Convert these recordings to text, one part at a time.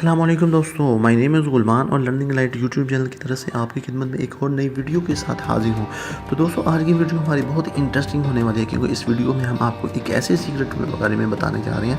अस्सलाम वालेकुम दोस्तों, माय नेम इज़ गुलमान और लर्निंग लाइट यूट्यूब चैनल की तरफ से आपकी खिदमत में एक और नई वीडियो के साथ हाजिर हूँ। तो दोस्तों आज की वीडियो हमारी बहुत इंटरेस्टिंग होने वाली है, क्योंकि इस वीडियो में हम आपको एक ऐसे सीक्रेट के बारे में बताने जा रहे हैं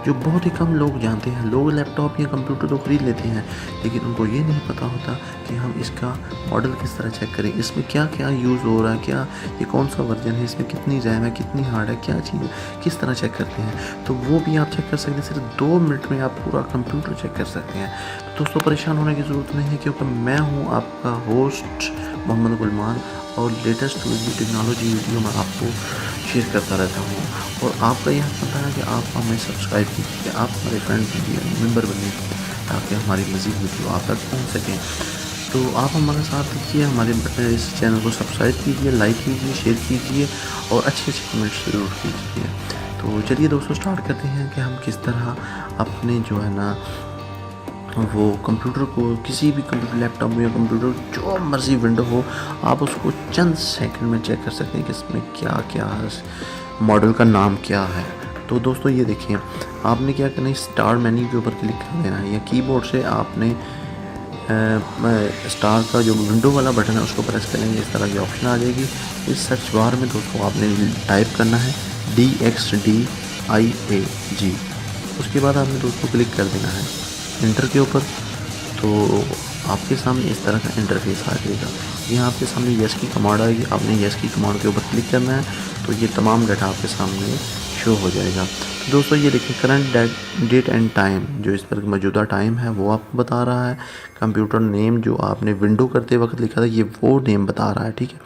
जो बहुत ही कम लोग जानते हैं। लोग लैपटॉप या कंप्यूटर तो ख़रीद लेते हैं, लेकिन उनको ये नहीं पता होता कि हम इसका मॉडल किस तरह चेक करें, इसमें क्या क्या यूज़ हो रहा है, क्या ये कौन सा वर्जन है, इसमें कितनी रैम है, कितनी हार्ड है, क्या चीज़ किस तरह चेक करते हैं। तो वो भी आप चेक कर सकते हैं। सिर्फ 2 मिनट में आप पूरा कंप्यूटर चेक कर सकते हैं। तो दोस्तों परेशान होने की ज़रूरत नहीं है, क्योंकि मैं हूँ आपका होस्ट मोहम्मद गुलमान और लेटेस्ट टेक्नोलॉजी वीडियो मैं आपको शेयर करता रहता हूँ। और आपका यह बनता है कि आप हमें सब्सक्राइब कीजिए, आप हमारे फ्रेंड कीजिए, मेंबर बनिए, ताकि हमारी मज़ीद वीडियो आप तक पहुँच सकें। तो आप हमारे साथ दीजिए, हमारे इस चैनल को सब्सक्राइब कीजिए, लाइक कीजिए, शेयर कीजिए और अच्छे कमेंट्स ज़रूर कीजिए। तो चलिए दोस्तों स्टार्ट करते हैं कि हम किस तरह अपने जो है ना वो कंप्यूटर को, किसी भी कंप्यूटर, लैपटॉप या कंप्यूटर जो मर्ज़ी विंडो हो, आप उसको चंद सेकंड में चेक कर सकते हैं कि इसमें क्या क्या है, मॉडल का नाम क्या है। तो दोस्तों ये देखिए, आपने क्या करना है, स्टार मेन्यू के ऊपर क्लिक कर देना है या कीबोर्ड से आपने स्टार का जो विंडो वाला बटन है उसको प्रेस करेंगे, इस तरह की ऑप्शन आ जाएगी। इस सर्च बार में दोस्तों आपने टाइप करना है DXDIAG। उसके बाद आपने दोस्तों क्लिक कर देना है इंटर के ऊपर। तो आपके सामने इस तरह का इंटरफेस आ जाएगा। यहाँ आपके सामने यस की कमांड आएगी, आपने यस की कमांड के ऊपर क्लिक करना है, तो ये तमाम डाटा आपके सामने शो हो जाएगा। तो दोस्तों ये देखिए, करंट डेट एंड टाइम, जो इस पर मौजूदा टाइम है वो आपको बता रहा है। कंप्यूटर नेम जो आपने विंडो करते वक्त लिखा था, ये वो नेम बता रहा है, ठीक है।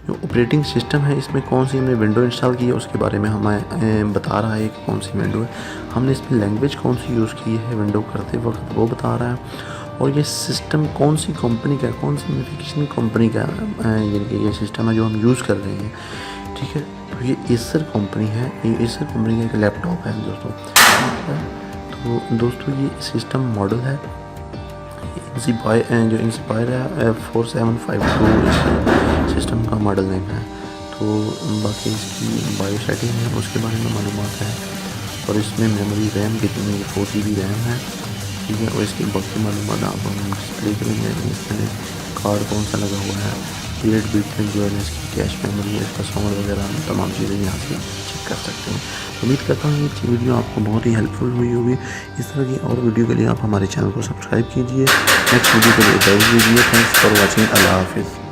जो ऑपरेटिंग सिस्टम है, इसमें कौन सी हमने विंडो इंस्टॉल की है उसके बारे में हमें बता रहा है कि कौन सी विंडो है। हमने इसमें लैंग्वेज कौन सी यूज़ की है विंडो करते वक्त, वो बता रहा है। और ये सिस्टम कौन सी कंपनी का, कौन सी नोटिफिकेशन कंपनी का यानी कि ये सिस्टम है जो हम यूज़ कर रहे हैं, ठीक है। तो ये एसर कंपनी है, ये एसर कंपनी का एक लैपटॉप है दोस्तों। तो दोस्तों ये सिस्टम मॉडल है जो इंस्पायर है 4752 सिस्टम का मॉडल नेम है। तो बाकी इसकी बायो सेटिंग है उसके बारे में मालूमात है, और इसमें मेमोरी रैम कितनी है, 4 GB रैम है, ठीक है। और इसकी बाकी मालूमात आप डिस्प्ले करेंगे, इसमें कार्ड कौन सा लगा हुआ है, 8 बिट जो है इसकी कैश मेमोरी है, इसका साउंड वगैरह तमाम चीज़ें यहाँ से चेक कर सकते हैं। उम्मीद करता हूँ ये वीडियो आपको बहुत ही हेल्पफुल हुई होगी। इस तरह की और वीडियो के लिए आप हमारे चैनल को सब्सक्राइब कीजिए। नेक्स्ट वीडियो के लिए इजाज़त दीजिए। Thanks for watching. अल्लाह हाफिज़।